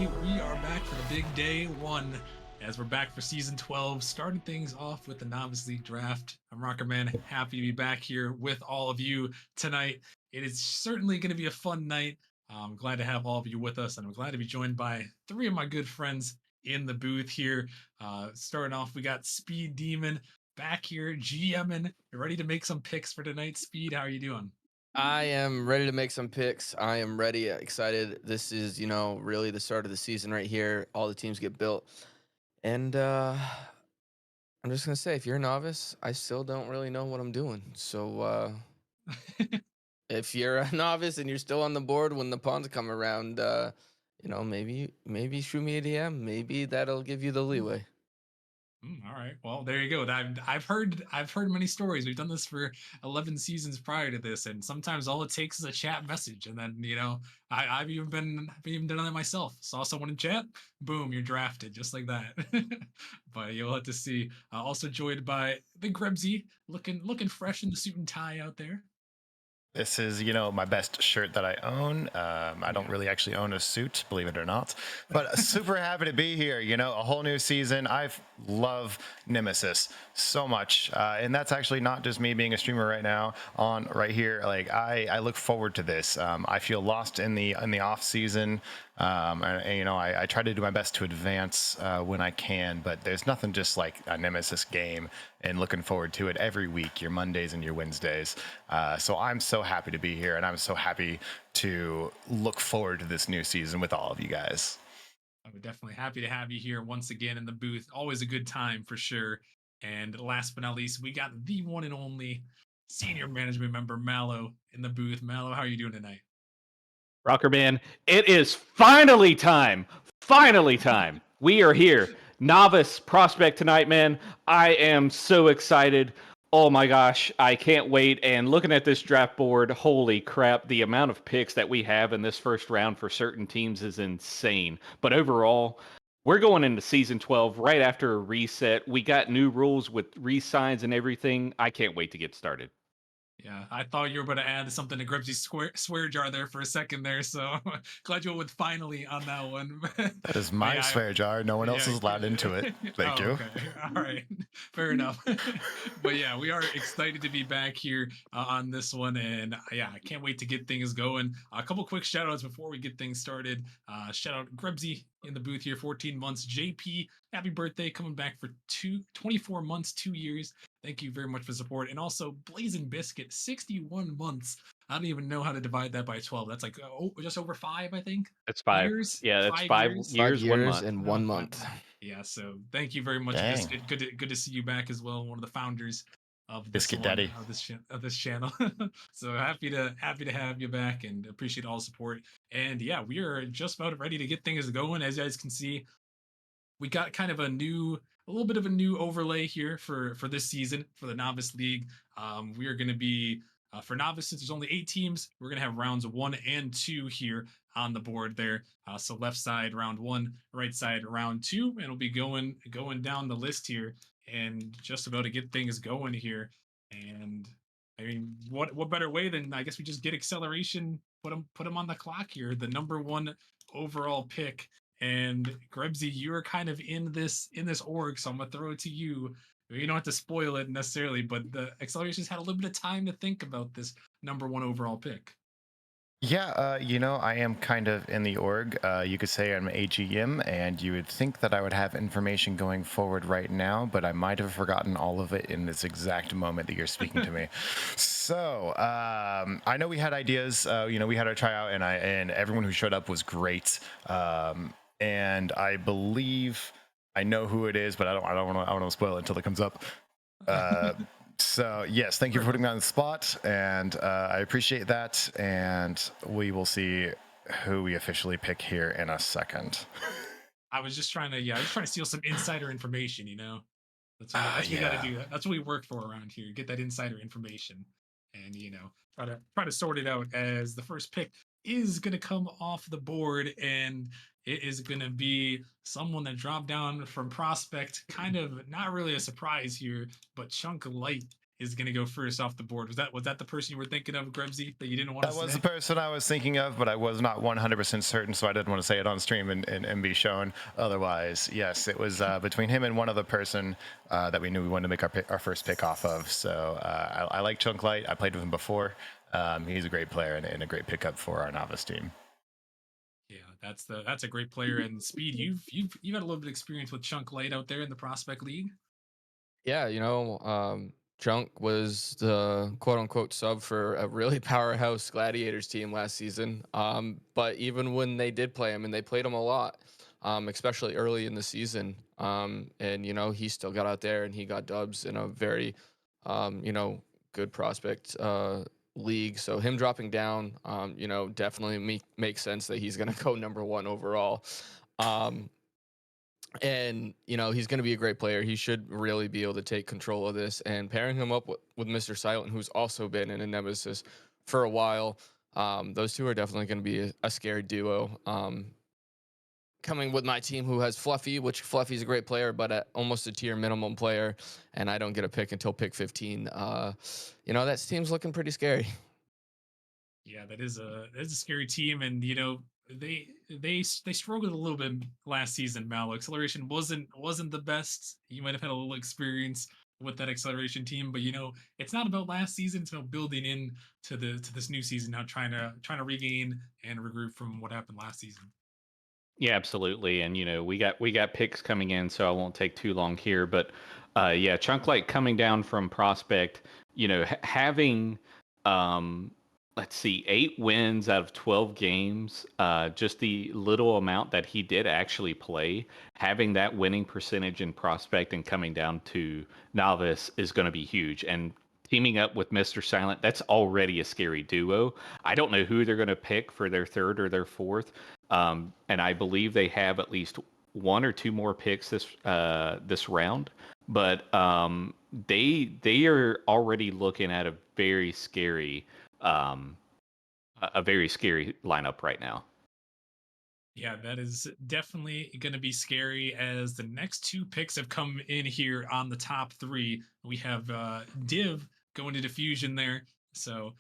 everybody. We are back for the big day one as we're back for season 12, starting things off with the Novice League draft. I'm Rocker Man, happy to be back here with all of you tonight. It is certainly going to be a fun night. I'm glad to have all of you with us, and I'm glad to be joined by three of my good friends in the booth here. Starting off, we got Speed Demon back here, GMing, ready to make some picks for tonight. Speed, how are you doing? I am ready to make some picks. I am ready, excited. This is, really the start of the season right here. All the teams get built. And I'm just going to say, if you're a novice, I still don't really know what I'm doing. So if you're a novice and you're still on the board when the pawns come around, maybe shoot me a DM. Maybe that'll give you the leeway. All right. Well, there you go. I've heard many stories. We've done this for 11 seasons prior to this, and sometimes all it takes is a chat message, and then I've even done that myself. Saw someone in chat, boom, you're drafted just like that. But you'll have to see. Also joined by the Grebsy, looking fresh in the suit and tie out there. This is, my best shirt that I own. I don't Yeah. really actually own a suit, believe it or not, but super happy to be here. A whole new season. I love Nemesis so much, and that's actually not just me being a streamer right now on right here. Like I look forward to this. I feel lost in the off season. I try to do my best to advance when I can, but there's nothing just like a Nemesis game and looking forward to it every week, your Mondays and your Wednesdays. So I'm so happy to be here, and I'm so happy to look forward to this new season with all of you guys. I'm definitely happy to have you here once again in the booth. Always a good time for sure. And last but not least, we got the one and only senior management member Mallow in the booth. Mallow, how are you doing tonight? Rocker Man, it is finally time. Finally time. We are here. Novice prospect tonight, man. I am so excited. Oh my gosh, I can't wait. And looking at this draft board, holy crap, the amount of picks that we have in this first round for certain teams is insane. But overall, we're going into season 12 right after a reset. We got new rules with re-signs and everything. I can't wait to get started. Yeah, I thought you were going to add something to Gribsy's swear jar there for a second there. So glad you went with finally on that one. That is But my yeah, swear jar. No one else yeah. is allowed into it. Thank Oh, you. okay. All right. Fair enough. But yeah, we are excited to be back here on this one. And yeah, I can't wait to get things going. A couple quick shout outs before we get things started. Shout out Grebsy in the booth here, 14 months. JP, happy birthday, coming back for 24 months, 2 years. Thank you very much for support. And also Blazing Biscuit, 61 months. I don't even know how to divide that by 12. That's like just over five, I think. That's five. Years? Yeah, that's Five five years? 5 years, one years month. and Oh, 1 month. yeah, so thank you very much, Dang. Biscuit. Good to see you back as well. One of the founders of this Biscuit one Daddy. of this channel. So happy to have you back and appreciate all the support. And yeah, we are just about ready to get things going. As you guys can see, we got kind of a little bit of a new overlay here for this season for the Novice League. We are going to be for novices. There's only 8 teams. We're going to have rounds 1 and 2 here on the board there. So left side round 1, right side round 2, and we'll be going down the list here and just about to get things going here. And I mean, what better way than I guess we just get acceleration, put them on the clock here. The number one overall pick. And Grebsy, you're kind of in this org, so I'm gonna throw it to you. You don't have to spoil it necessarily, but the accelerations had a little bit of time to think about this number one overall pick. Yeah, I am kind of in the org. You could say I'm AGM, and you would think that I would have information going forward right now, but I might have forgotten all of it in this exact moment that you're speaking to me. So I know we had ideas. We had our tryout, and everyone who showed up was great. And I believe I know who it is, but I don't want to spoil it until it comes up. Uh, So yes, thank you for putting me on the spot, and I appreciate that. And we will see who we officially pick here in a second. I was just trying to, yeah, I was trying to steal some insider information. That's what we got to Yeah. do. That's what we work for around here. Get that insider information, and try to sort it out. As the first pick is going to come off the board, and it is going to be someone that dropped down from prospect. Kind of not really a surprise here, but Chunk Light is going to go first off the board. Was that the person you were thinking of, Grebsy, that you didn't want That to was say? the person I was thinking of, but I was not 100% certain, so I didn't want to say it on stream and be shown otherwise. Yes, it was between him and one other person that we knew we wanted to make our first pick off of. So I like Chunk Light. I played with him before. He's a great player and a great pickup for our novice team. Yeah, that's a great player. And Speed, you've had a little bit of experience with Chunk Light out there in the Prospect League. Yeah, Junk was the quote unquote sub for a really powerhouse Gladiators team last season. But even when they did play him, and they played him a lot, especially early in the season, and he still got out there and he got dubs in a very, good prospect league. So him dropping down, definitely makes sense that he's going to go number one overall. Um, and he's going to be a great player. He should really be able to take control of this, and pairing him up with Mr. Silent, who's also been in a Nemesis for a while. Those two are definitely going to be a scary duo. Coming with my team, who has Fluffy, which Fluffy's a great player, but at almost a tier minimum player, and I don't get a pick until pick 15. That team's looking pretty scary. Yeah, that is a scary team, and they struggled a little bit last season. Mal, acceleration wasn't the best. You might have had a little experience with that acceleration team, but it's not about last season. It's about building in to this new season now, trying to regain and regroup from what happened last season. Yeah, absolutely. And we got picks coming in, so I won't take too long here. But yeah, Chunk Light coming down from Prospect, having um let's see, 8 wins out of 12 games, just the little amount that he did actually play, having that winning percentage in Prospect and coming down to Novice is going to be huge. And teaming up with Mr. Silent, that's already a scary duo. I don't know who they're going to pick for their third or their fourth. And I believe they have at least one or two more picks this round. But they are already looking at um, a very scary lineup right now. Yeah, that is definitely going to be scary as the next two picks have come in here on the top three. We have Div going to Diffusion there. So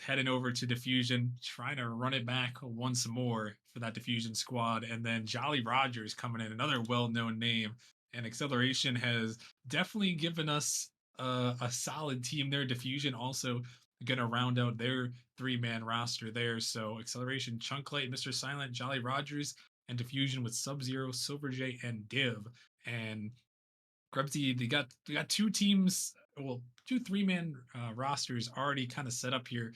heading over to Diffusion, trying to run it back once more for that Diffusion squad. And then Jolly Rogers coming in, another well known name. And Acceleration has definitely given us a solid team there. Diffusion also going to round out their three-man roster there. So Acceleration, Chunklight, Mr. Silent, Jolly Rogers, and Diffusion with Sub-Zero, Silver J, and Div. And Grebsy, they got two teams, well, two three-man rosters already kind of set up here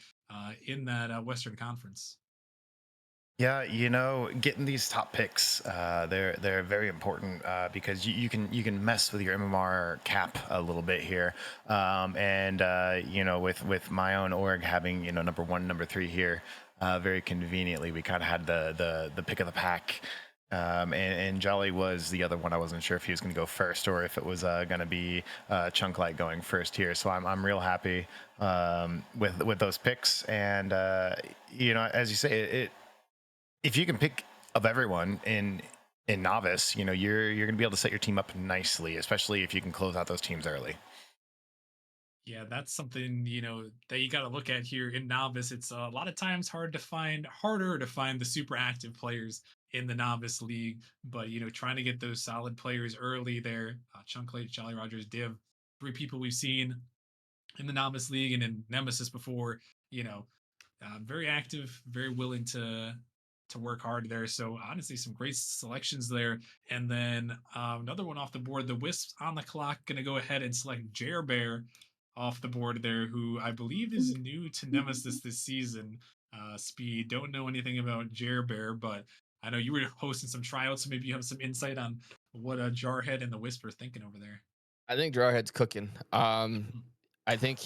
in that Western Conference. Yeah, getting these top picks, they're very important because you can mess with your MMR cap a little bit here, and with my own org having number one, number three here, very conveniently we kind of had the pick of the pack, and Jolly was the other one. I wasn't sure if he was going to go first or if it was going to be Chunk Light going first here. So I'm real happy with those picks, and as you say, if you can pick of everyone in novice, you're going to be able to set your team up nicely, especially if you can close out those teams early. Yeah, that's something that you got to look at here in novice. It's a lot of times harder to find the super active players in the novice league. But trying to get those solid players early there, Chunklate, Jolly Rogers, Div, three people we've seen in the novice league and in Nemesis before. You know, very active, very willing to work hard there. So honestly, some great selections there. And then another one off the board, the Wisps on the clock, going to go ahead and select Jer Bear off the board there, who I believe is new to Nemesis this season. Speed, don't know anything about Jer Bear, but I know you were hosting some tryouts, so maybe you have some insight on what Jarhead and the Wisp are thinking over there. I think Jarhead's cooking. I think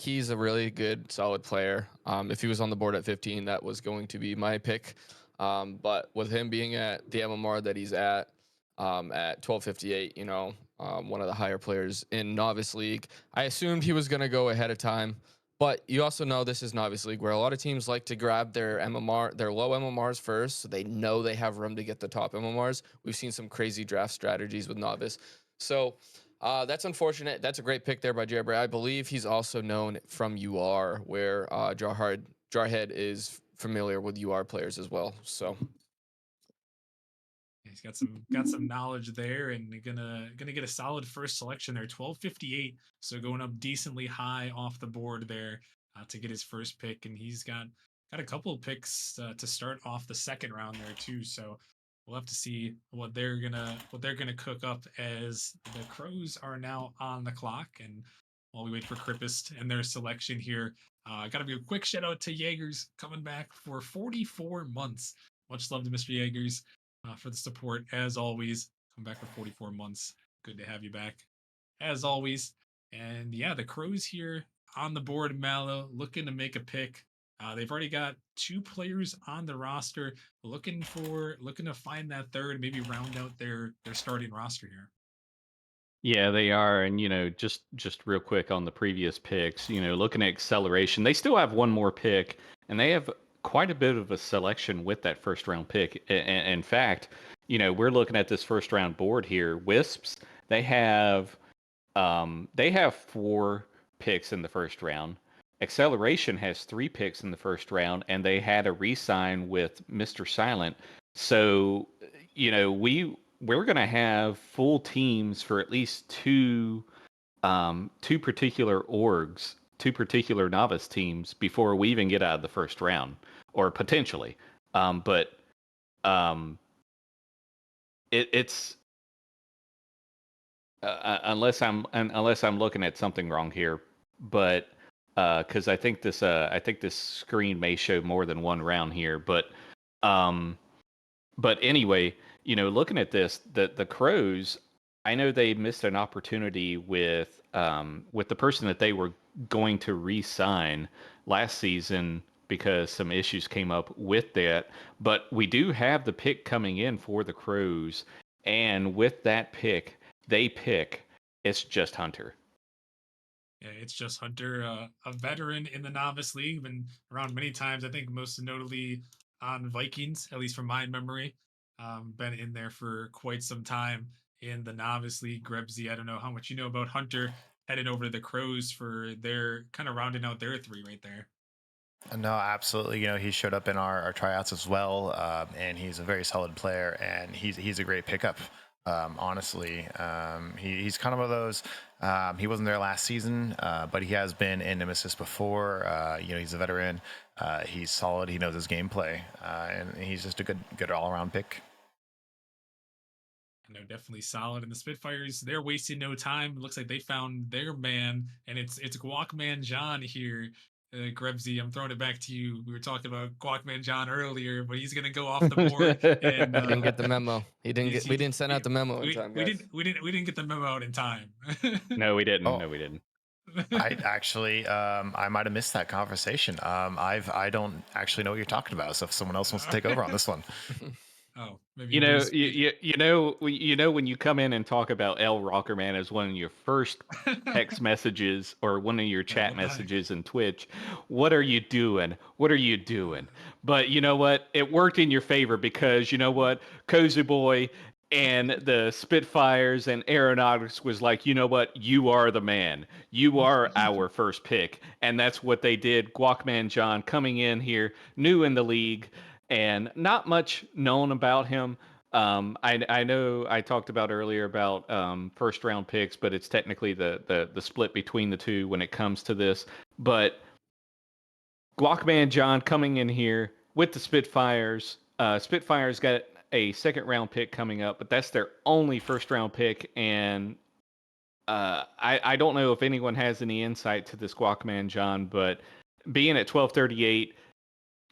he's a really good, solid player. If he was on the board at 15, that was going to be my pick. But with him being at the MMR that he's at 1258, one of the higher players in Novice League, I assumed he was going to go ahead of time. But you also know this is Novice League, where a lot of teams like to grab their MMR, their low MMRs first, so they know they have room to get the top MMRs. We've seen some crazy draft strategies with Novice. So That's unfortunate. That's a great pick there by Jabber. I believe he's also known from UR, where Jarhead is familiar with UR players as well. So He's got some knowledge there, and gonna get a solid first selection there. 1258, so going up decently high off the board there to get his first pick, and he's got a couple of picks to start off the second round there too. So we'll have to see what they're gonna cook up as the Crows are now on the clock, and while we wait for Crippist and their selection here. Gotta be a quick shout out to Jaegers coming back for 44 months. Much love to Mr. Jaegers for the support as always. Come back for 44 months. Good to have you back as always. And yeah, the Crows here on the board, Mallow, looking to make a pick. They've already got two players on the roster, looking to find that third, maybe round out their starting roster here. Yeah, they are. And just real quick on the previous picks, looking at acceleration, they still have one more pick, and they have quite a bit of a selection with that first round pick. In fact, we're looking at this first round board here. Wisps, they have four picks in the first round. Acceleration has three picks in the first round, and they had a re-sign with Mr. Silent. So, we're gonna have full teams for at least two particular orgs, two particular novice teams before we even get out of the first round, or potentially. But it's unless I'm looking at something wrong here, but because I think this screen may show more than one round here, um, but anyway, looking at this, the Crows, I know they missed an opportunity with the person that they were going to re-sign last season because some issues came up with that. But we do have the pick coming in for the Crows, and with that pick, they pick it's just Hunter. Yeah, it's just Hunter, a veteran in the novice league, been around many times. I think most notably on Vikings, at least from my memory. Been in there for quite some time in the novice league. Grebsy, I don't know how much you know about Hunter heading over to the Crows for their kind of rounding out their three right there. No, absolutely. He showed up in our tryouts as well, and he's a very solid player, and he's a great pickup. Honestly, he's kind of one of those. He wasn't there last season, but he has been in Nemesis before. He's a veteran. He's solid. He knows his gameplay, and he's just a good all around pick. No, definitely solid. And the Spitfires, they're wasting no time. It looks like they found their man, and it's Guacman John here. Grebsy, I'm throwing it back to you. We were talking about Guacman John earlier, but he's gonna go off the board, and he didn't get the memo. He didn't he's get. We didn't send out the memo in we, time, we guys. didn't we didn't we didn't get the memo out in time. No, we didn't. Oh, No, we didn't. I actually, I might have missed that conversation. I don't actually know what you're talking about. So if someone else wants to take over on this one. Oh, maybe You know, lose. when you come in and talk about L Rockerman as one of your first text messages or one of your Yeah, chat what the heck? messages in Twitch, what are you doing? What are you doing? But you know what? It worked in your favor because you know what? Cozy Boy and the Spitfires and Aeronautics was like, you know what? You are the man. You are our first pick. And that's what they did. Guacman John coming in here, new in the league and not much known about him. I know I talked about earlier about first round picks, but it's technically the split between the two when it comes to this. But Guacman John coming in here with the Spitfires. Spitfires got a second round pick coming up, but that's their only first round pick. And I don't know if anyone has any insight to this Guacman John, but being at 1238,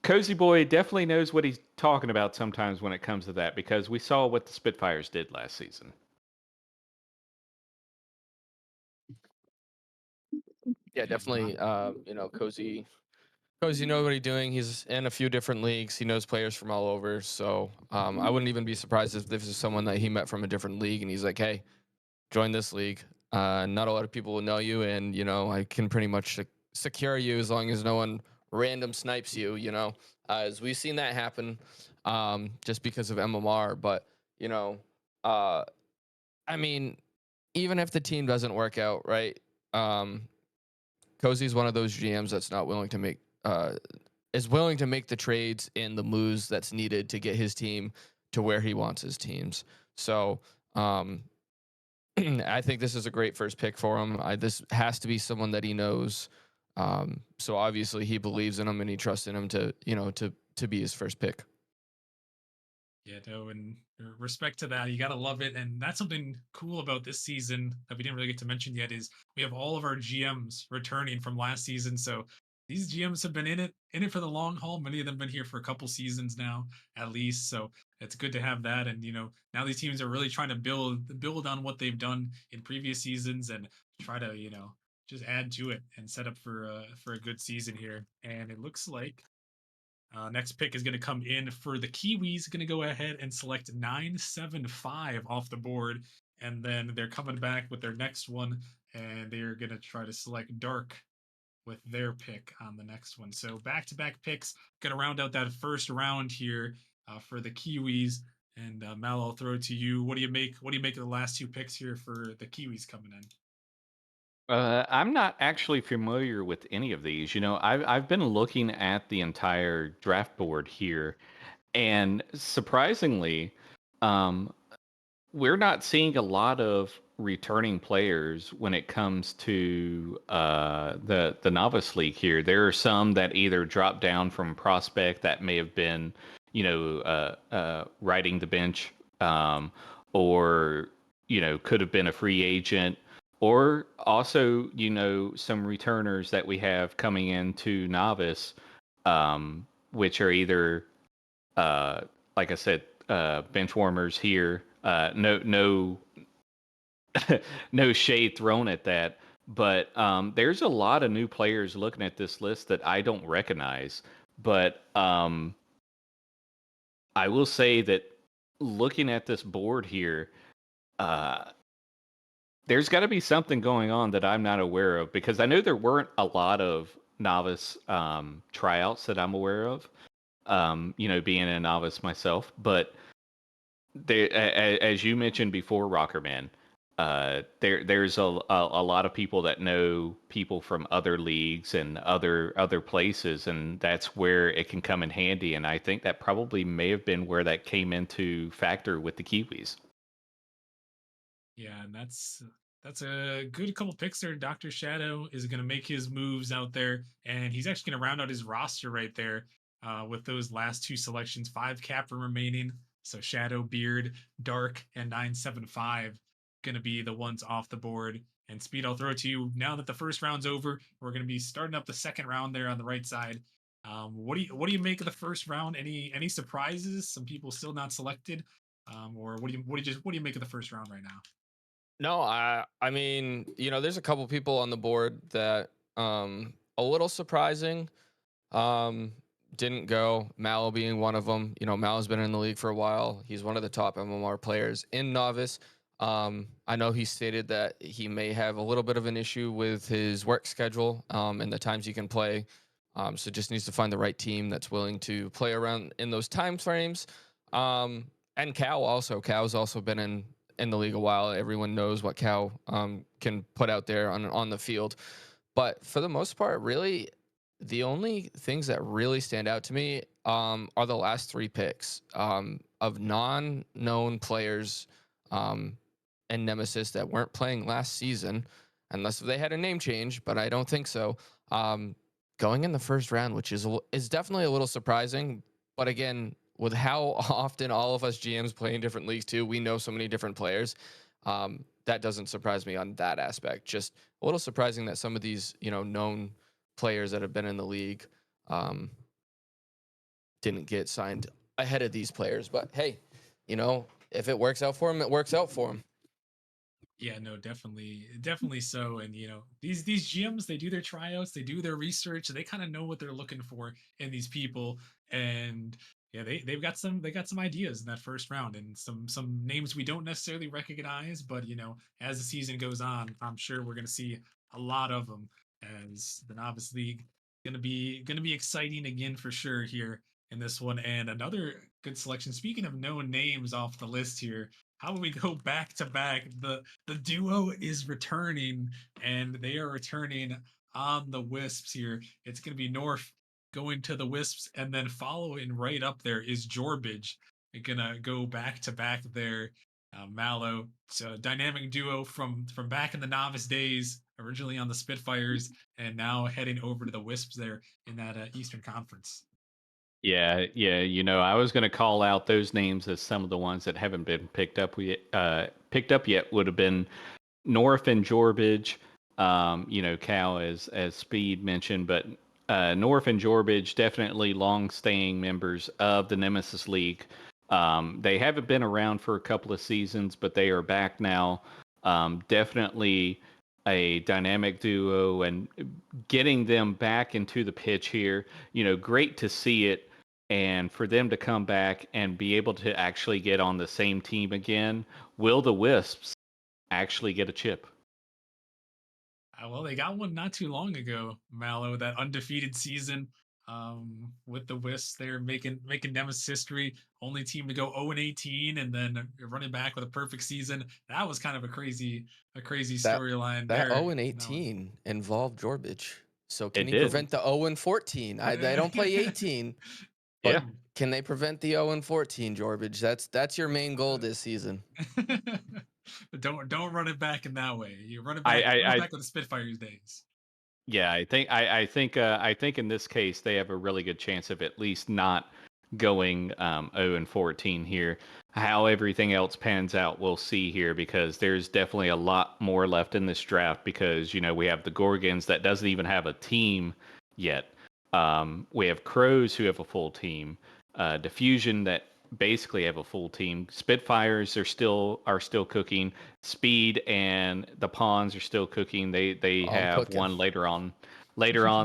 Cozy Boy definitely knows what he's talking about sometimes when it comes to that because we saw what the Spitfires did last season. Yeah, definitely. Cozy knows what he's doing. He's in a few different leagues. He knows players from all over. So I wouldn't even be surprised if this is someone that he met from a different league and he's like, hey, join this league. Not a lot of people will know you, and I can pretty much secure you as long as no one random snipes you. As we've seen that happen, just because of MMR. But uh, I mean, even if the team doesn't work out, right? Um, Cozy's one of those GMs that's not willing to make is willing to make the trades and the moves that's needed to get his team to where he wants his teams. So um, I think this is a great first pick for him. This has to be someone that he knows. So obviously he believes in him and he trusts in him to, to be his first pick. Yeah, no, and respect to that. You gotta love it, and that's something cool about this season that we didn't really get to mention yet. Is we have all of our GMs returning from last season, so these GMs have been in it for the long haul. Many of them been here for a couple seasons now, at least. So it's good to have that, and now these teams are really trying to build on what they've done in previous seasons and try to just add to it and set up for a good season here. And it looks like next pick is going to come in for the Kiwis. Going to go ahead and select 975 off the board. And then they're coming back with their next one. And they're going to try to select Dark with their pick on the next one. So back to back picks. Going to round out that first round here for the Kiwis. And Mal, I'll throw it to you. What do you make? What do you make of the last two picks here for the Kiwis coming in? I'm not actually familiar with any of these. I've been looking at the entire draft board here, and surprisingly, um, we're not seeing a lot of returning players when it comes to the novice league here. There are some that either drop down from prospect that may have been, riding the bench, or could have been a free agent, or also some returners that we have coming into novice, which are either uh, like I said, bench warmers here. No, no shade thrown at that. But there's a lot of new players looking at this list that I don't recognize. But I will say that looking at this board here, uh, there's got to be something going on that I'm not aware of, because I know there weren't a lot of novice tryouts that I'm aware of. Being a novice myself, but as you mentioned before, Rockerman, there's a lot of people that know people from other leagues and other places, and that's where it can come in handy. And I think that probably may have been where that came into factor with the Kiwis. Yeah, and that's a good couple picks there. Dr. Shadow is going to make his moves out there, and he's actually going to round out his roster right there with those last two selections. 5 cap remaining. So Shadow, Beard, Dark, and 975 going to be the ones off the board. And Speed, I'll throw it to you. Now that the first round's over, we're going to be starting up the second round there on the right side. What do you make of the first round? Any surprises? Some people still not selected, or what do you make of the first round right now? No, I mean, there's a couple people on the board that a little surprising. Um, didn't go. Mal being one of them. Mal's been in the league for a while. He's one of the top MMR players in novice. I know he stated that he may have a little bit of an issue with his work schedule and the times he can play. So just needs to find the right team that's willing to play around in those time frames. Um, and Cal also. Cal's also been in the league a while. Everyone knows what Cal can put out there on the field. But for the most part, really, the only things that really stand out to me are the last 3 picks of non-known players and Nemesis that weren't playing last season, unless they had a name change, but I don't think so. Um, Going in the first round, which is definitely a little surprising, but again, with how often all of us GMs play in different leagues too, we know so many different players. That doesn't surprise me on that aspect. Just a little surprising that some of these, known players that have been in the league um, didn't get signed ahead of these players. But hey, if it works out for them, it works out for them. Yeah, no, definitely so. And these GMs, they do their tryouts, they do their research, they kind of know what they're looking for in these people. And yeah, they got some ideas in that first round and some names we don't necessarily recognize, but as the season goes on, I'm sure we're gonna see a lot of them as the novice league gonna be exciting again for sure here in this one. And another good selection. Speaking of known names off the list here, how about we go back to back? The duo is returning, and they are returning on the Wisps here. It's going to be North going to the Wisps, and then following right up there is Jorbage. They're gonna go back to back there. Mallow, it's a dynamic duo from back in the Novice days, originally on the Spitfires, and now heading over to the Wisps there in that Eastern Conference. Yeah, yeah. I was going to call out those names as some of the ones that haven't been picked up yet. Would have been North and Jorbage. Cal as Speed mentioned, but North and Jorbage definitely long-staying members of the Nemesis League. They haven't been around for a couple of seasons, but they are back now. Definitely a dynamic duo, and getting them back into the pitch here. Great to see it, and for them to come back and be able to actually get on the same team again. Will the Wisps actually get a chip? Well, they got one not too long ago, Mallow, that undefeated season with the Wisps. They're making Nemesis history. Only team to go 0-18, and then running back with a perfect season. That was kind of a crazy That storyline that there. 0 and In that one. 18 involved Jorbage. So can It he did. prevent the 0 and 14? They don't play 18, but Yeah. can they prevent the 0 and 14, Jorbage? That's your main goal this season. But don't run it back in that way. You I, run I, it I back with the Spitfires days. Yeah, I think in this case they have a really good chance of at least not going 0 and 14 here. How everything else pans out, we'll see here, because there's definitely a lot more left in this draft, because we have the Gorgons that doesn't even have a team yet. We have Crows who have a full team, Diffusion that basically have a full team. Spitfires are still cooking. Speed and the Pawns are still cooking. They I'm have cooking. one later on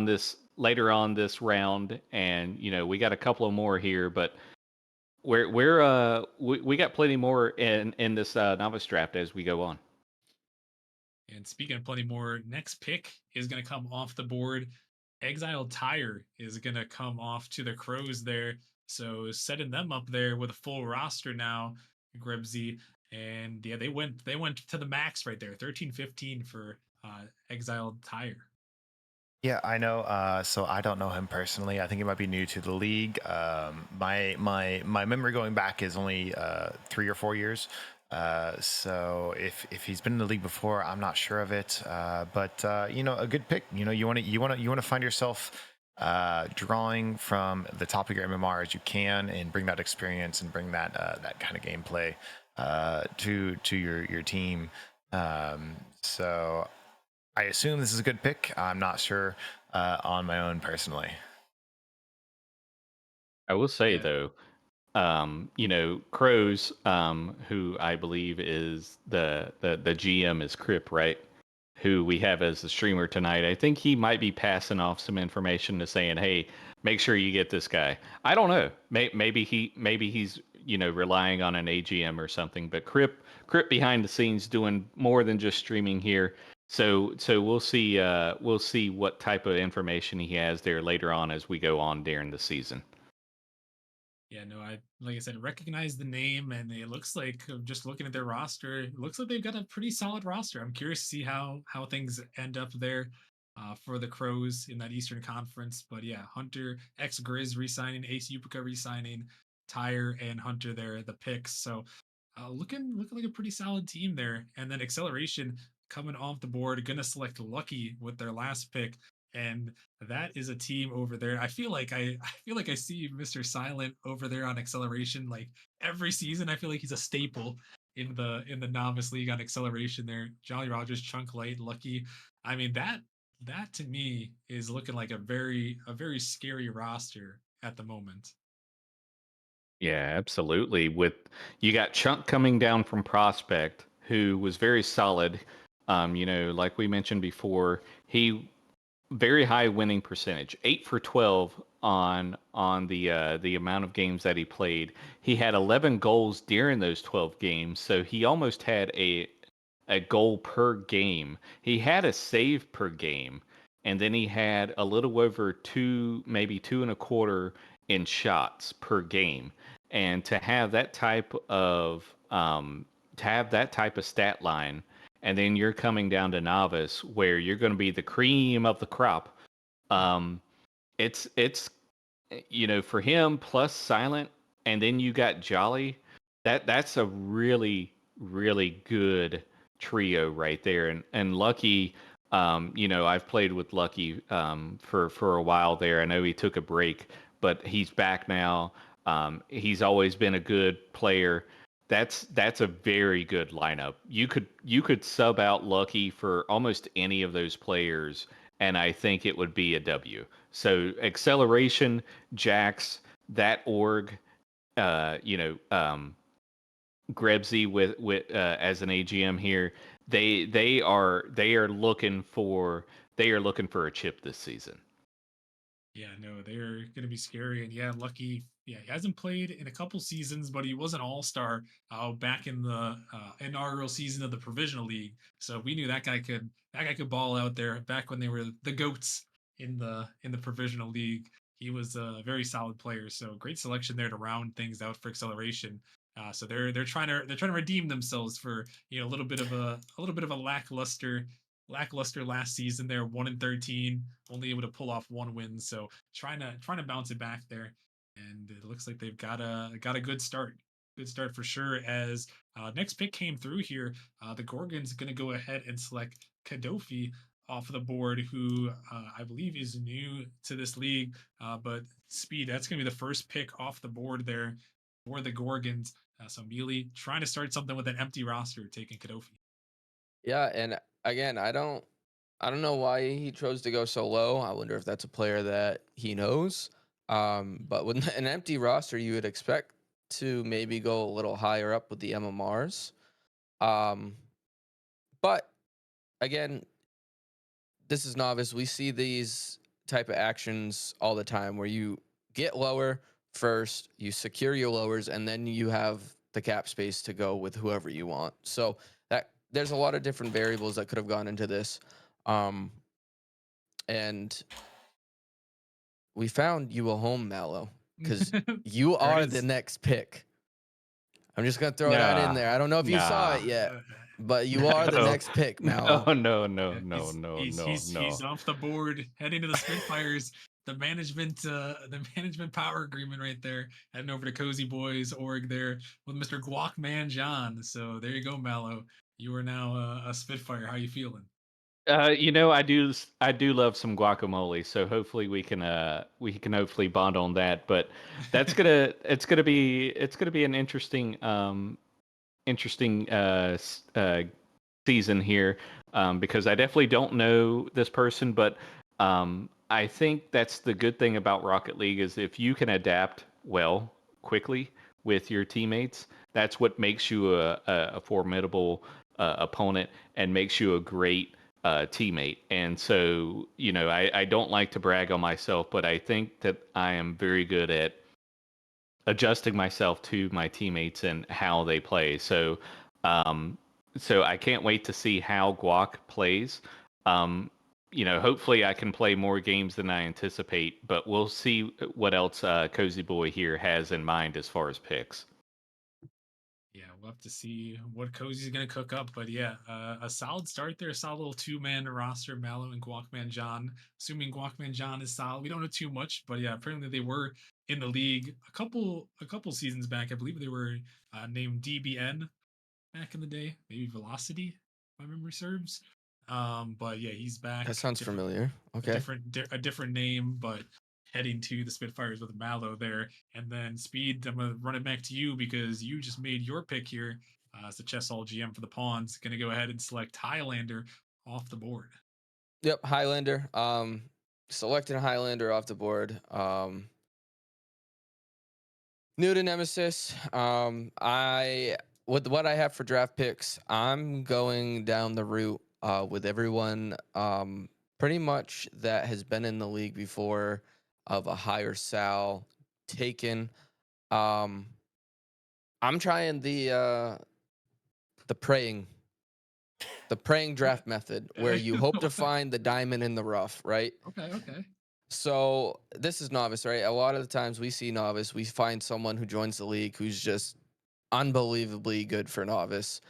this round, and we got a couple of more here, but we got plenty more in this novice draft as we go on. And speaking of plenty more, next pick is going to come off the board. Exiled Tire is going to come off to the Crows there. So setting them up there with a full roster now, Grebsy. And yeah, they went to the max right there, 13-15 for Exiled Tire. Yeah, I know. So I don't know him personally. I think he might be new to the league. My memory going back is only 3 or 4 years. So if he's been in the league before, I'm not sure of it. But a good pick. You want to find yourself drawing from the top of your MMR as you can, and bring that experience and bring that kind of gameplay to your team. So I assume this is a good pick. I'm not sure on my own personally. I will say Yeah. though, Crows, who I believe is the GM is Crip, right? Who we have as the streamer tonight. I think he might be passing off some information to saying, "Hey, make sure you get this guy." I don't know. Maybe he's relying on an AGM or something. But Crip behind the scenes doing more than just streaming here. So we'll see. We'll see what type of information he has there later on as we go on during the season. Yeah, no, I like I said, recognize the name, and it looks like just looking at their roster, it looks like they've got a pretty solid roster. I'm curious to see how things end up there for the Crows in that Eastern Conference. But yeah, Hunter, X Grizz resigning, Ace Yupica resigning, Tyre and Hunter there, the picks. So looking like a pretty solid team there. And then Acceleration coming off the board, gonna select Lucky with their last pick. And that is a team over there. I feel like I see Mr. Silent over there on Acceleration like every season. I feel like he's a staple in the novice league on Acceleration there. Jolly Rogers, Chunk Light, Lucky. I mean that to me is looking like a very scary roster at the moment. Yeah, absolutely. With you got Chunk coming down from Prospect, who was very solid. Like we mentioned before, he very high winning percentage, 8 for 12 on the amount of games that he played. He had 11 goals during those 12 games, so he almost had a goal per game. He had a save per game, and then he had a little over two, maybe two and a quarter in shots per game. And to have that type of to have that type of stat line, and then you're coming down to novice where you're going to be the cream of the crop. Um, it's for him plus silent, and then you got jolly. That's a really good trio right there. And Lucky, I've played with Lucky for a while there. I know he took a break, but he's back now. He's always been a good player. That's a very good lineup. You could sub out Lucky for almost any of those players, and I think it would be a W. So acceleration, Jax, that org, uh, you know, um, Grebsy with as an AGM here, they are looking for a chip this season. Yeah, no, they're going to be scary. And yeah, Lucky, yeah, he hasn't played in a couple seasons, but he was an all-star back in the inaugural season of the Provisional League. So we knew that guy could ball out there back when they were the goats in the Provisional League. He was a very solid player. So great selection there to round things out for acceleration. So they're trying to redeem themselves for a little bit of a lackluster last season. They're 1-13, only able to pull off one win. So trying to bounce it back there, and it looks like they've got a good start. Good start for sure. As next pick came through here, the Gorgon's going to go ahead and select Kadofi off of the board, who I believe is new to this league. But speed, that's going to be the first pick off the board there for the Gorgons. So Mealy trying to start something with an empty roster, taking Kadofi. Yeah, and again, I don't know why he chose to go so low. I wonder if that's a player that he knows. But with an empty roster, you would expect to maybe go a little higher up with the MMRs. Um, but again, this is novice. We see these type of actions all the time where you get lower first, you secure your lowers, and then you have the cap space to go with whoever you want. So that there's a lot of different variables that could have gone into this. Um, and we found you a home, Mallow, because you There it are the is. next pick. I'm just gonna throw that in Nah, there. I don't know if you saw nah, it yet, Uh, but you are the no, next pick, no, Mallow. no, no, Yeah, no, he's no, he's no, he's he's no. off the board, heading to the Spitfires. The management power agreement right there. Heading over to Cozy Boys org there with Mr. Guacman John. So there you go, Mallow. You are now a Spitfire. How you feeling? I do love some guacamole, so hopefully we can hopefully bond on that. But it's gonna be an interesting season here, because I definitely don't know this person, but I think that's the good thing about Rocket League is if you can adapt well quickly with your teammates, that's what makes you a formidable opponent and makes you a great teammate. And so, I don't like to brag on myself, but I think that I am very good at adjusting myself to my teammates and how they play. Um, so I can't wait to see how Guac plays. Um, hopefully I can play more games than I anticipate, but we'll see what else Cozy Boy here has in mind as far as picks. Yeah, we'll have to see what Cozy's going to cook up. But yeah, a solid start there. A solid little two-man roster, Mallow and Guacman John. Assuming Guacman John is solid. We don't know too much, but yeah, apparently they were in the league a couple seasons back. I believe they were named DBN back in the day. Maybe Velocity, if my memory serves. But yeah, he's That back. sounds Different familiar. a Okay. different name, but heading to the Spitfires with Mallow there. And then Speed, I'm gonna run it back to you because you just made your pick here as the chess all GM for the pawns. Gonna go ahead and select Highlander off the board. Yep, Highlander. Selecting Highlander off the board. New to Nemesis. I with what I have for draft picks, I'm going down the route with everyone pretty much that has been in the league before of a higher sal taken. Um, I'm trying the praying the praying What? draft method where you hope to find the diamond in the rough, right? Okay, okay. So this is novice, right? A lot of the times we see novice, we find someone who joins the league who's just unbelievably good for Novice.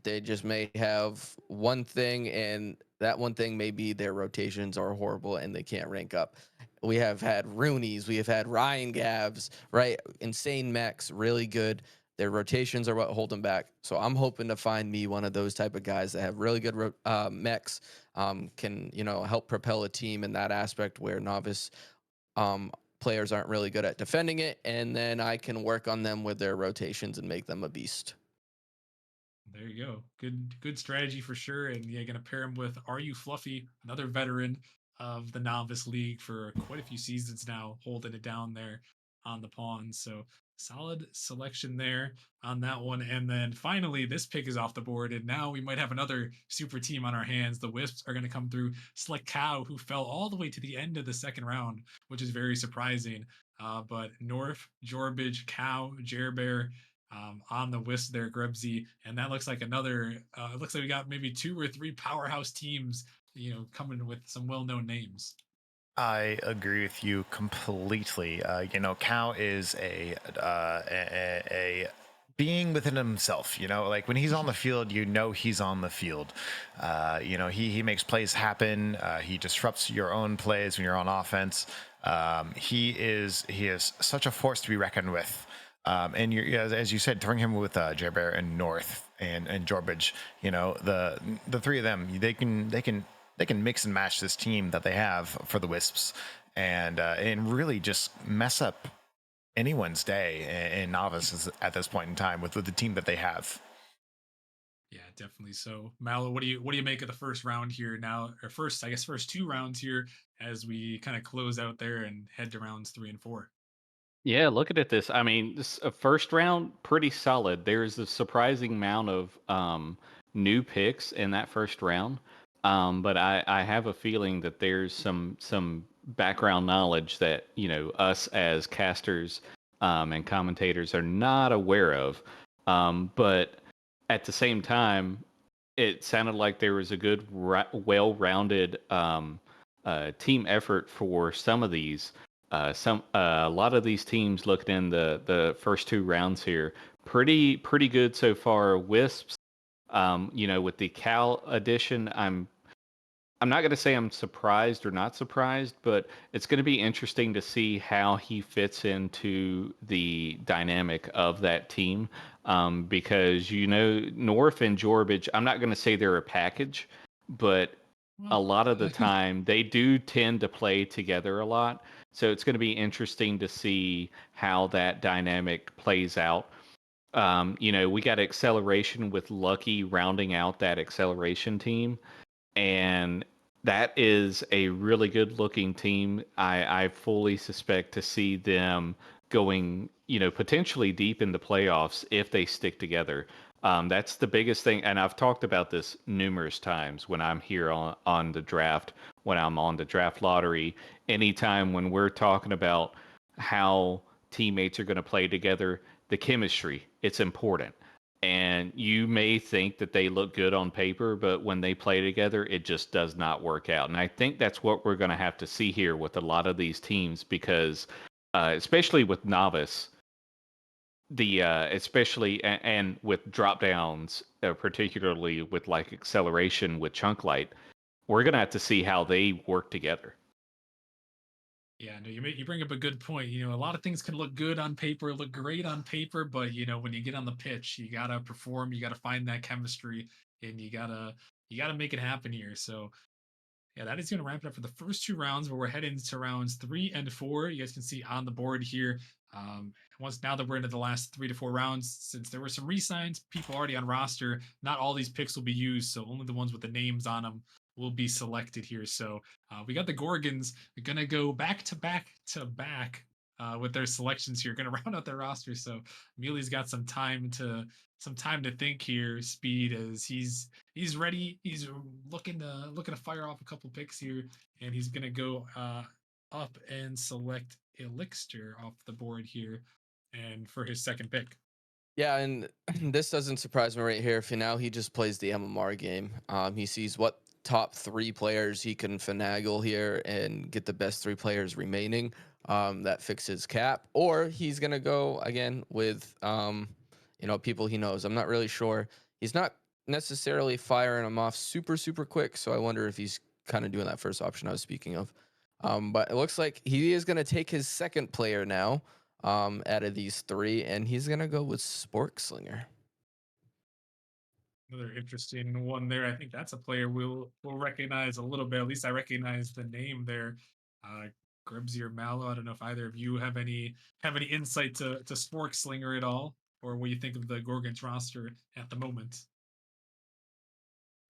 They just may have one thing, and that one thing may be their rotations are horrible and they can't rank up. We have had Rooney's, we have had Ryan Gavs, right? Insane mechs, really good. Their rotations are what hold them back. So I'm hoping to find me one of those type of guys that have really good mechs, can help propel a team in that aspect where Novice um, players aren't really good at defending it, and then I can work on them with their rotations and make them a beast. There you go. Good strategy for sure. And yeah, gonna pair him with Are You Fluffy, another veteran of the novice league for quite a few seasons now, holding it down there on the pawns. So solid selection there on that one. And then finally, this pick is off the board, and now we might have another super team on our hands. The Wisps are gonna come through. Select Cow, who fell all the way to the end of the second round, which is very surprising. But North, Jorbage, Cow, Jerbear, on the Wisp there, Grebsy, and that looks like another. It looks like we got maybe two or three powerhouse teams, coming with some well-known names. I agree with you completely. Cal is a being within himself. Like when he's on the field, he's on the field. He makes plays happen. He disrupts your own plays when you're on offense. He is such a force to be reckoned with. And as you said, throwing him with Jerbear and North and Jorbage, the three of them, they can mix and match this team that they have for the Wisps, and really just mess up anyone's day in Novice at this point in time with the team that they have. Yeah, definitely. So, Mallow, what do you make of the first round here now, or first two rounds here as we kind of close out there and head to rounds 3 and 4? Yeah, looking at this, I mean, this first round pretty solid. There's a surprising amount of new picks in that first round, but I have a feeling that there's some background knowledge that us as casters and commentators are not aware of. But at the same time, it sounded like there was a good, well-rounded team effort for some of these. A lot of these teams looking in the first two rounds here, pretty good so far. Wisps, with the Cal edition, I'm not going to say I'm surprised or not surprised, but it's going to be interesting to see how he fits into the dynamic of that team. Because North and Jorbage, I'm not going to say they're a package, but a Well, lot of the time they do tend to play together a lot. So it's going to be interesting to see how that dynamic plays out. We got acceleration with Lucky rounding out that acceleration team, and that is a really good looking team. I fully suspect to see them going, potentially deep in the playoffs if they stick together. That's the biggest thing, and I've talked about this numerous times when I'm here on the draft, when I'm on the draft lottery, anytime when we're talking about how teammates are going to play together, the chemistry, it's important. And you may think that they look good on paper, but when they play together, it just does not work out. And I think that's what we're going to have to see here with a lot of these teams because, especially with Novice, and with drop downs, particularly with like acceleration with Chunk Light, we're going to have to see how they work together. Yeah, no, you bring up a good point. A lot of things can look good on paper, look great on paper, but when you get on the pitch, you gotta perform, you gotta find that chemistry, and you gotta make it happen here. So yeah, that is going to wrap it up for the first two rounds, where we're heading to rounds 3 and 4. You guys can see on the board here. Once now that we're into the last 3 to 4 rounds, since there were some re-signs, people already on roster, not all these picks will be used, so only the ones with the names on them will be selected here. So we got the Gorgons going to go back to back to back with their selections here, going to round out their roster. So Mealy's got some time to think here. Speed, as he's ready. He's looking to fire off a couple picks here, and he's gonna go up and select Elixir off the board here, and for his second pick. Yeah, and this doesn't surprise me right here. For now, he just plays the MMR game. He sees what top three players he can finagle here and get the best three players remaining. That fixes cap, or he's gonna go again with people he knows. I'm not really sure. He's not necessarily firing them off super quick, so I wonder if he's kind of doing that first option I was speaking of. But it looks like he is going to take his second player now out of these three, and he's going to go with Sporkslinger. Another interesting one there. I think that's a player we'll recognize a little bit. At least I recognize the name there. Gribbsy or Mallow. I don't know if either of you have any insight to Sporkslinger at all, or what you think of the Gorgons roster at the moment.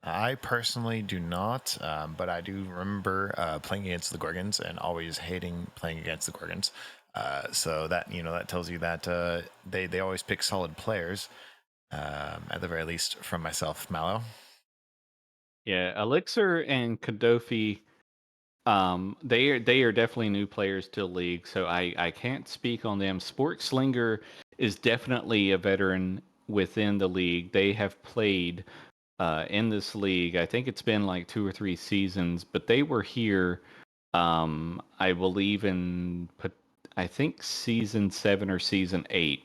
I personally do not, but I do remember playing against the Gorgons and always hating playing against the Gorgons. So that that tells you that they always pick solid players, at the very least from myself, Mallow. Yeah, Elixir and Kadofi, they are definitely new players to the league, so I can't speak on them. Sportslinger is definitely a veteran within the league. They have played in this league. I think it's been like 2 or 3 seasons, but they were here, I believe I think season 7 or season 8,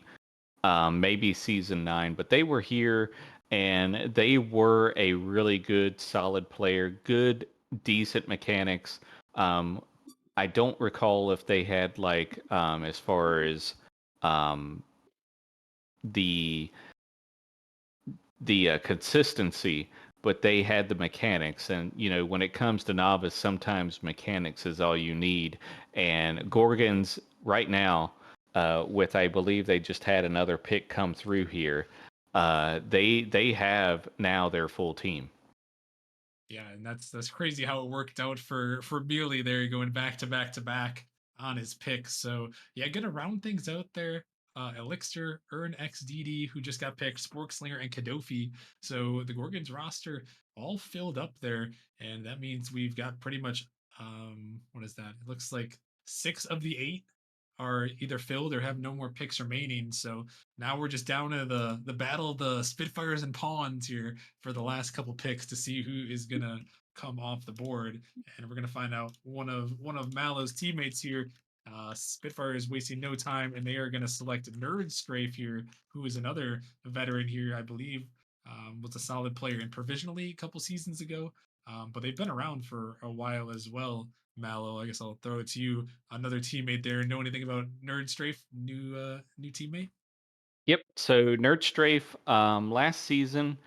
maybe season 9, but they were here and they were a really good, solid player, good, decent mechanics. Um, I don't recall if they had like, as far as um, the consistency, but they had the mechanics. And when it comes to novice, sometimes mechanics is all you need. And Gorgons right now, with I believe they just had another pick come through here. They have now their full team. Yeah, and that's crazy how it worked out for Mealy there, going back to back to back on his picks. So yeah, gonna round things out there. Elixir, Earn XDD, who just got picked, Sporkslinger, and Kadofi. So the Gorgons roster all filled up there, and that means we've got pretty much what is that? It looks like 6 of the 8 are either filled or have no more picks remaining. So now we're just down to the battle of the Spitfires and Pawns here for the last couple picks to see who is gonna come off the board, and we're gonna find out one of Mallow's teammates here. Spitfire is wasting no time, and they are gonna select Nerd Strafe here, who is another veteran here, I believe. Was a solid player in provisionally a couple seasons ago, but they've been around for a while as well. Mallow, I guess I'll throw it to you. Another teammate there. Know anything about Nerd Strafe? New teammate. Yep. So Nerd Strafe, last season,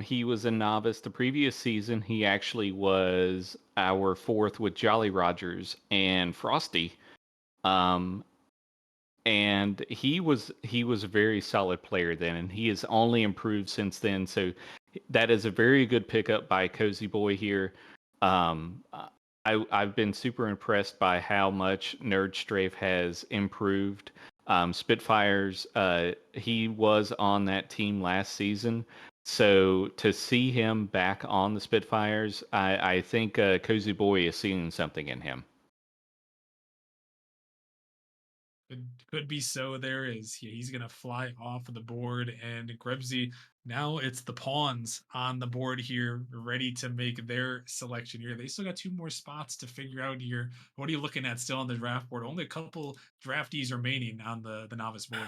he was a novice. The previous season, he actually was our fourth with Jolly Rogers and Frosty. Um, and he was a very solid player then, and he has only improved since then. So that is a very good pickup by Cozy Boy here. I've been super impressed by how much Nerd Strafe has improved. Spitfires, he was on that team last season. So to see him back on the Spitfires, I think Cozy Boy is seeing something in him. Could be so. There is he's gonna fly off of the board, and Grebsy. Now it's the pawns on the board here, ready to make their selection here. They still got 2 more spots to figure out here. What are you looking at still on the draft board? Only a couple draftees remaining on the novice board.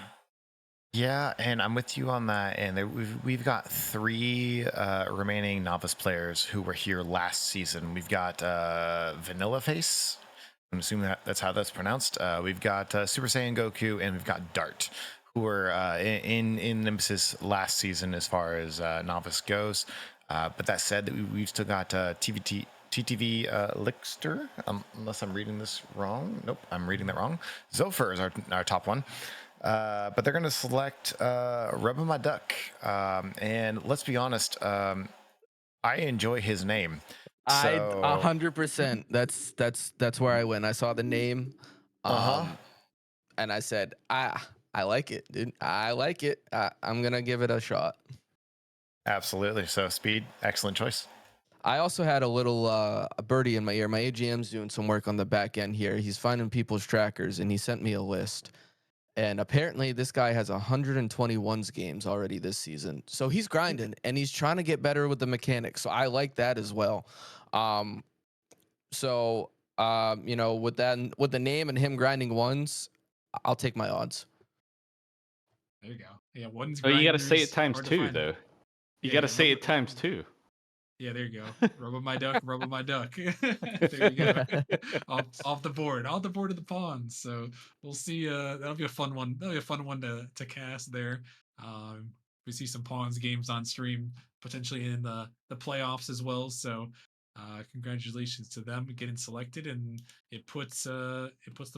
Yeah, and I'm with you on that. And we've got 3 remaining novice players who were here last season. We've got Vanilla Face. I'm assuming that's how that's pronounced. We've got Super Saiyan Goku, and we've got Dart, who were in Nemesis last season as far as novice goes. But that said, that we've still got TTV Lixter, unless I'm reading this wrong. Nope, I'm reading that wrong. Zophyr is our top one. But they're going to select Rubba My Duck. And let's be honest, I enjoy his name. I So 100%. That's where I went. I saw the name, and I said, I like it, dude. I like it. I'm gonna give it a shot. absolutely. So Speed, excellent choice. I also had a little a birdie in my ear. My AGM's doing some work on the back end here. He's finding people's trackers, and he sent me a list. And apparently, this guy has 121 games already this season. So he's grinding, and he's trying to get better with the mechanics. So I like that as well. Um, So, with the name and him grinding ones, I'll take my odds. There you go. Yeah, one's Oh, you got to say it grinders, times hard to two, find them. though. You Yeah, got to yeah. say it times two. Yeah, there you go. Rubber my duck, rubber my duck. There you go. Off the board of the pawns. So we'll see. That'll be a fun one. That'll be a fun one to cast there. We see some pawns games on stream potentially in the playoffs as well. So congratulations to them getting selected, and it puts the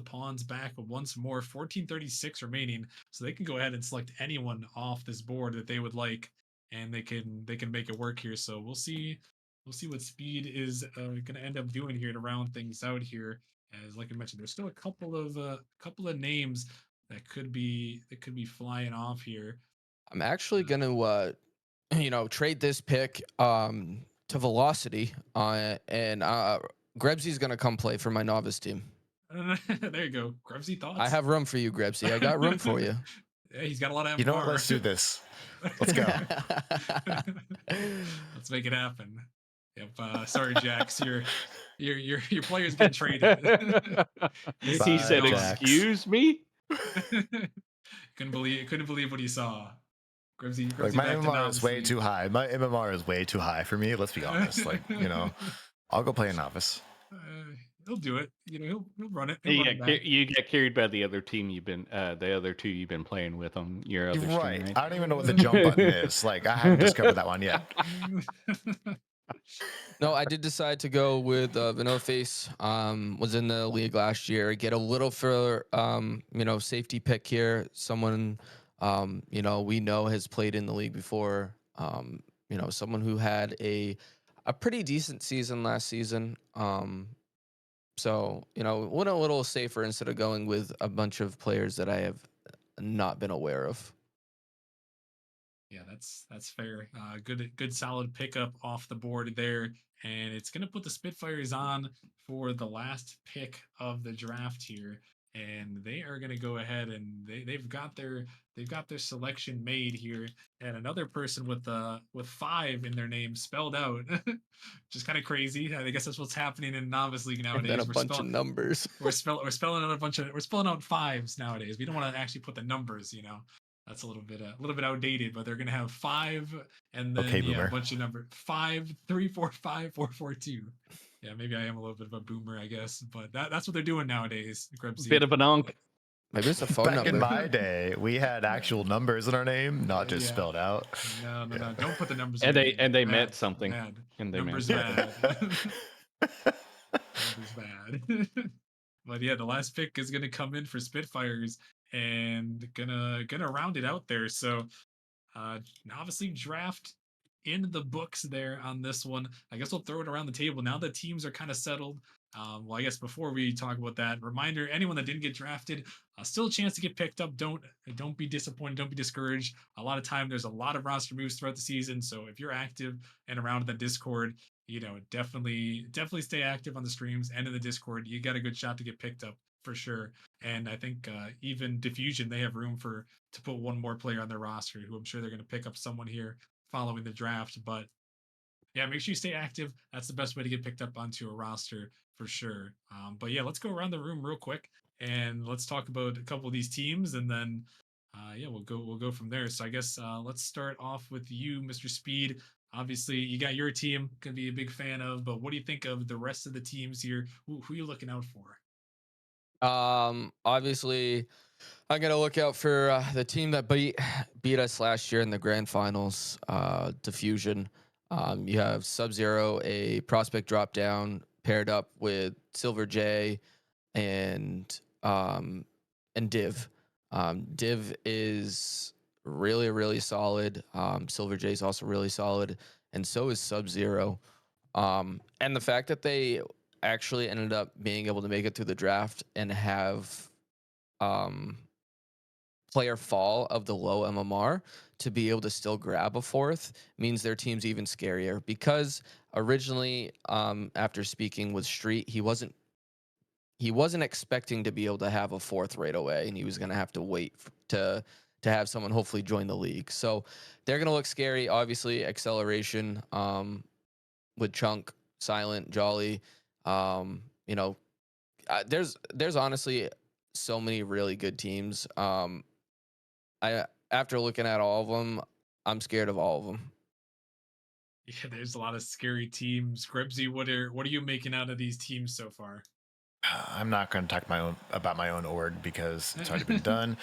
pawns back once more. 1436 remaining, so they can go ahead and select anyone off this board that they would like, and they can make it work here. So we'll see what speed is going to end up doing here to round things out here. As like I mentioned, there's still a couple of names that could be flying off here. I'm actually Uh, gonna trade this pick to Velocity and Grebsy's gonna come play for my novice team. there you go. Grubsy I thoughts? have room for you, Grebsy. I got room for you. Yeah, he's got a lot of You know what? MMR. Let's do this. Let's go. Let's make it happen. Yep. Sorry, Jax. Your player's been traded. He's He Bye, said, gone. Jax. "Excuse me." Couldn't believe what he saw. Grimsy, Like Grimsy my back to MMR is novice way league. too high. My MMR is way too high for me. Let's be honest. Like, I'll go play a novice. Uh, he'll do it. He'll run it. He'll You run it get, back. you get carried by the other team the other two you've been playing with on your other stream, Right. right? I don't even know what the jump button is. Like, I haven't discovered that one yet. No, I did decide to go with Novice. Was in the league last year. Get a little for safety pick here. Someone we know has played in the league before. Someone who had a pretty decent season last season. So went a little safer instead of going with a bunch of players that I have not been aware of. Yeah, that's fair. Good solid pickup off the board there, and it's gonna put the Spitfires on for the last pick of the draft here, and they are gonna go ahead and they've got their selection made here, and another person with 5 in their name spelled out, which is kind of crazy. I guess that's what's happening in novice league And then a nowadays. bunch of numbers. We're spelling out 5s nowadays. We don't want to actually put the numbers. That's a little bit outdated, but they're gonna have 5 and Okay, then yeah, a boomer. bunch of number 5, 3, 4, 5, 4, 4, 2. Yeah, maybe I am a little bit of a boomer, I guess, but that's what they're doing nowadays, Bit Krebsy. of an unk. Maybe it's a phone Back in number. my day, we had actual numbers in our name, not just Yeah. spelled out. No, Yeah. don't put the numbers And in your they name. and they Bad, meant something. bad. And they meant Numbers something. bad. Numbers bad. But yeah, the last pick is gonna come in for Spitfires and gonna round it out there. So obviously draft in the books there on this one. I guess we'll throw it around the table now that teams are kind of settled. Well, I guess before we talk about that, reminder: anyone that didn't get drafted, still a chance to get picked up. Don't be disappointed. Don't be discouraged. A lot of time, there's a lot of roster moves throughout the season. So if you're active and around in the Discord, definitely stay active on the streams and in the Discord. You got a good shot to get picked up for sure. And I think even Diffusion, they have room to put one more player on their roster, who I'm sure they're going to pick up someone here following the draft. But yeah, make sure you stay active. That's the best way to get picked up onto a roster for sure. But yeah, let's go around the room real quick and let's talk about a couple of these teams, and then yeah, we'll go from there. So I guess let's start off with you, Mr. Speed. Obviously, you got your team, gonna be a big fan of, but what do you think of the rest of the teams here? Who are you looking out for? Obviously, I'm gonna look out for the team that beat us last year in the grand finals. Diffusion. You have Sub Zero, a prospect drop down, paired up with Silver J and Div. Div is really solid. Silver J is also really solid, and so is Sub Zero. And the fact that they actually ended up being able to make it through the draft and have um, player fall of the low MMR to be able to still grab a fourth means their team's even scarier, because originally, after speaking with Street, he wasn't expecting to be able to have a fourth right away, and he was going to have to wait to have someone hopefully join the league. So they're going to look scary. Obviously, acceleration with Chunk, Silent, Jolly. Um, you know, there's honestly so many really good teams. I after looking at all of them, I'm scared of all of them. Yeah, there's a lot of scary teams. Grebsy, what are you making out of these teams so far? I'm not going to talk about my own org because it's already been done.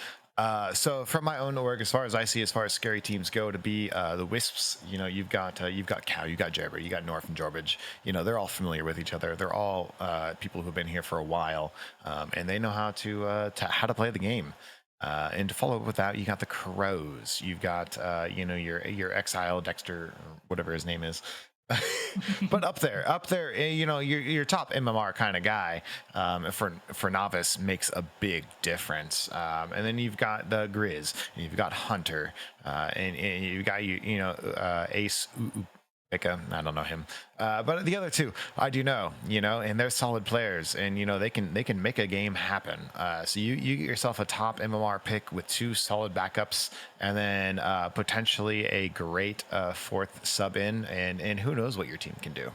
So from my own org, as far as I see, as far as scary teams go, to be the Wisps, you've got Cow, you've got Jabber, you got North and Jorbage. They're all familiar with each other. They're all people who've been here for a while, and they know how to play the game. And to follow up with that, you got the Crows. You've got your Exile Dexter, or whatever his name is. But up there, your top MMR kind of guy for Novice makes a big difference. And then you've got the Grizz, and you've got Hunter, and you've got Ace. I don't know him, but the other two I do know, and they're solid players, and they can make a game happen. So you get yourself a top MMR pick with two solid backups, and then potentially a great fourth sub in, and who knows what your team can do.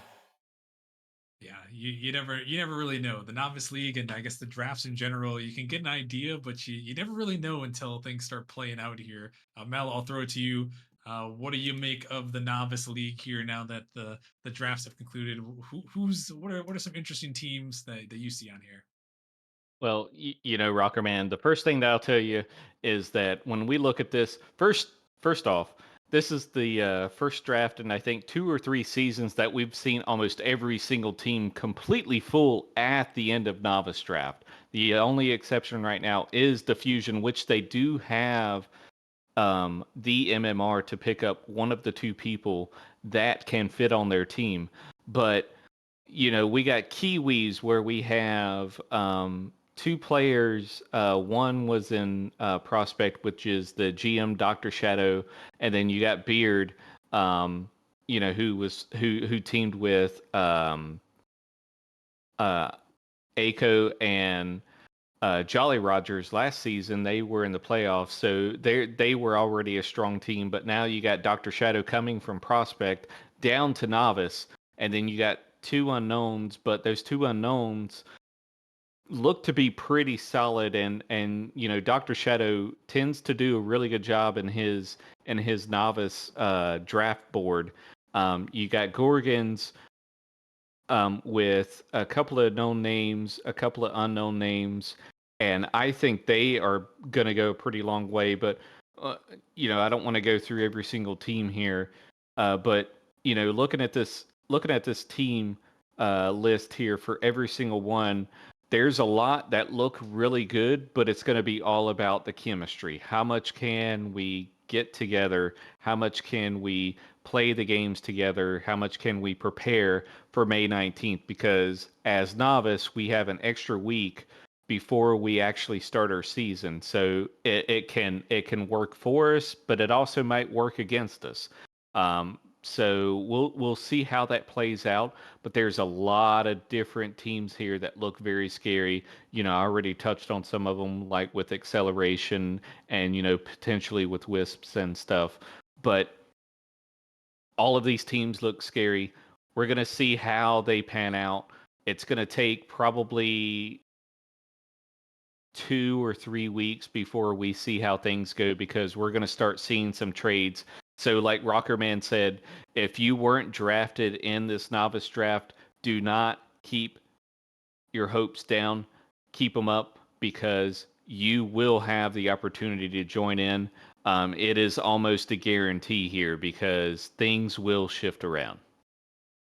Yeah, you never really know. The Novice League and I guess the drafts in general, you can get an idea, but you never really know until things start playing out here. Mel, I'll throw it to you. What do you make of the Novice League here now that the drafts have concluded? What are some interesting teams that you see on here? Well, Rocker Man, the first thing that I'll tell you is that when we look at this, first off, this is the first draft in I think 2 or 3 seasons that we've seen almost every single team completely full at the end of novice draft. The only exception right now is the Fusion, which they do have the MMR to pick up one of the two people that can fit on their team. But we got Kiwis where we have two players. One was in Prospect, which is the GM Dr. Shadow, and then you got Beard, who teamed with uh, Aiko and Jolly Rogers last season. They were in the playoffs, so they were already a strong team. But now you got Dr. Shadow coming from Prospect down to Novice, and then you got two unknowns. But those two unknowns look to be pretty solid, and Dr. Shadow tends to do a really good job in his Novice draft board. You got Gorgons with a couple of known names, a couple of unknown names, and I think they are going to go a pretty long way. But I don't want to go through every single team here, but looking at this team list here for every single one, there's a lot that look really good, but it's going to be all about the chemistry. How much can we get together? How much can we play the games together? How much can we prepare for May 19th? Because as novice, we have an extra week before we actually start our season. So it can work for us, but it also might work against us. So we'll see how that plays out. But there's a lot of different teams here that look very scary. I already touched on some of them, like with acceleration and potentially with wisps and stuff. But all of these teams look scary. We're going to see how they pan out. It's going to take probably 2 or 3 weeks before we see how things go because we're going to start seeing some trades. So, like Rockerman said, if you weren't drafted in this novice draft, do not keep your hopes down. Keep them up because you will have the opportunity to join in. It is almost a guarantee here because things will shift around.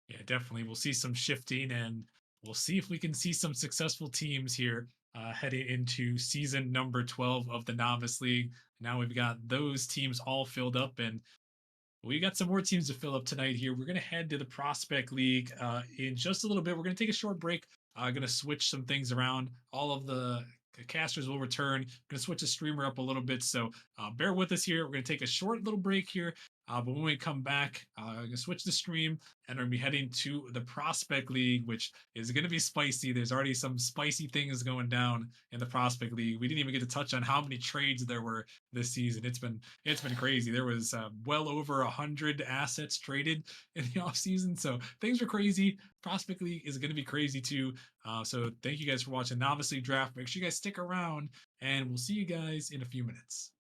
Yeah, definitely. We'll see some shifting, and we'll see if we can see some successful teams here heading into season number 12 of the Novice League. Now we've got those teams all filled up, and we got some more teams to fill up tonight here. We're going to head to the Prospect League in just a little bit. We're going to take a short break. Going to switch some things around. All of the casters will return. Going to switch the streamer up a little bit. So bear with us here. We're going to take a short little break here. But when we come back, I'm going to switch the stream and we're going to be heading to the Prospect League, which is going to be spicy. There's already some spicy things going down in the Prospect League. We didn't even get to touch on how many trades there were this season. It's been crazy. There was well over 100 assets traded in the offseason. So things were crazy. Prospect League is going to be crazy too. So thank you guys for watching Novice League Draft. Make sure you guys stick around and we'll see you guys in a few minutes.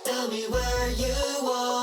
Tell me where you are.